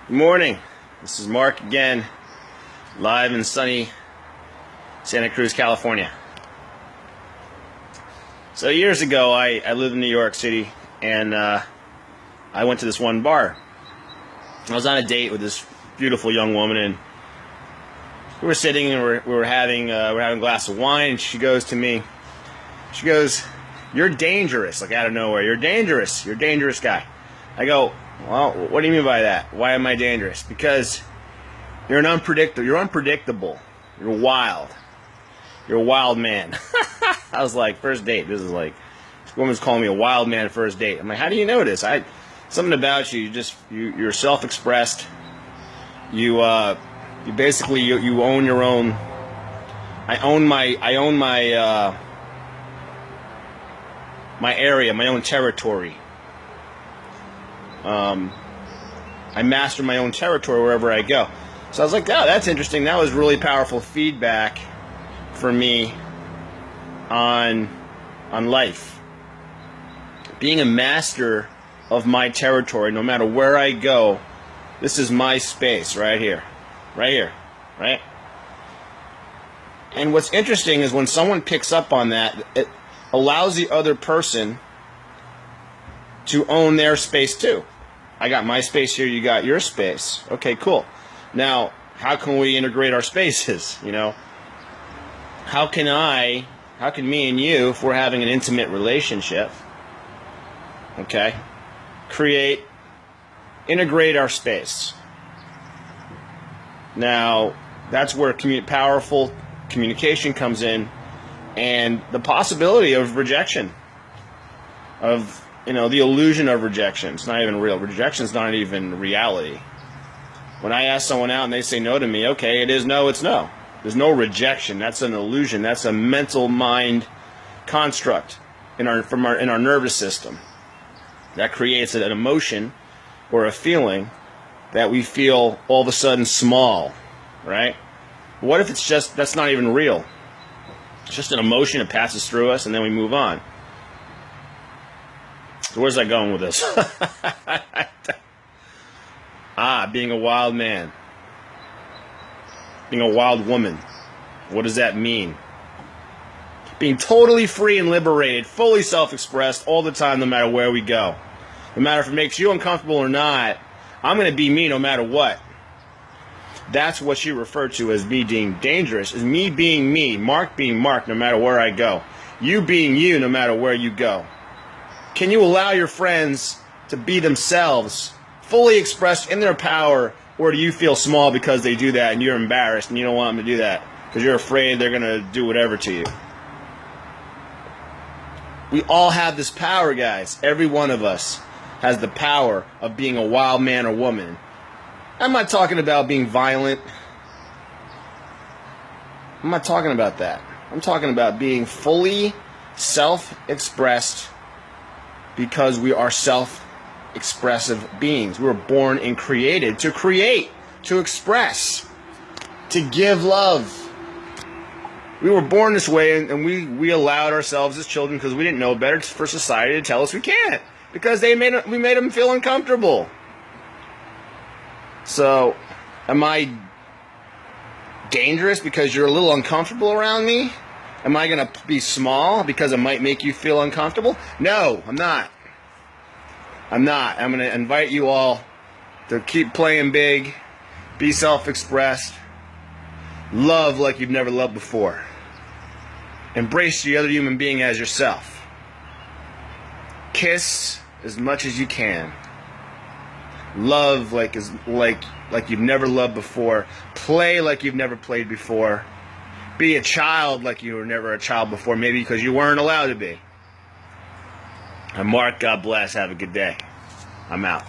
Good morning. This is Mark again, live in sunny Santa Cruz, California. So years ago, I lived in New York City, and I went to this one bar. I was on a date with this beautiful young woman, and we were sitting and we were having a glass of wine, and she goes to me, she goes, "You're dangerous," like out of nowhere. "You're dangerous. You're a dangerous guy." I go, "Well, what do you mean by that? Why am I dangerous?" "Because you're unpredictable. You're wild. You're a wild man." I was like, first date. This woman's calling me a wild man first date. I'm like, how do you know this? Something about you. You're self-expressed. You basically own your own. I own my area, my own territory. I master my own territory wherever I go. So I was like, oh, that's interesting. That was really powerful feedback for me on life. Being a master of my territory, no matter where I go, this is my space right here. Right? And what's interesting is when someone picks up on that, it allows the other person to own their space too. I got my space here, you got your space. Okay, cool. Now, how can we integrate our spaces? How can me and you, if we're having an intimate relationship, okay, integrate our space? Now, that's where powerful communication comes in, and the possibility of rejection, of the illusion of rejection. It's not even real. Rejection's not even reality. When I ask someone out and they say no to me, okay, it is no, it's no. There's no rejection. That's an illusion. That's a mental mind construct in our nervous system that creates an emotion or a feeling that we feel all of a sudden small, right? What if that's not even real? It's just an emotion that passes through us and then we move on. So where's that going with this? Being a wild man. Being a wild woman. What does that mean? Being totally free and liberated, fully self-expressed all the time, no matter where we go. No matter if it makes you uncomfortable or not, I'm going to be me no matter what. That's what she referred to as me being dangerous, is me being me, Mark being Mark no matter where I go. You being you no matter where you go. Can you allow your friends to be themselves, fully expressed in their power, or do you feel small because they do that and you're embarrassed and you don't want them to do that because you're afraid they're going to do whatever to you? We all have this power, guys. Every one of us has the power of being a wild man or woman. I'm not talking about being violent. I'm not talking about that. I'm talking about being fully self-expressed, because we are self-expressive beings. We were born and created to create, to express, to give love. We were born this way, and we allowed ourselves as children, because we didn't know better, for society to tell us we can't, because we made them feel uncomfortable. So, am I dangerous because you're a little uncomfortable around me? Am I going to be small because it might make you feel uncomfortable? No, I'm not. I'm going to invite you all to keep playing big, be self-expressed, love like you've never loved before. Embrace the other human being as yourself. Kiss as much as you can. Love like you've never loved before. Play like you've never played before. Be a child like you were never a child before, maybe because you weren't allowed to be. I'm Mark. God bless. Have a good day. I'm out.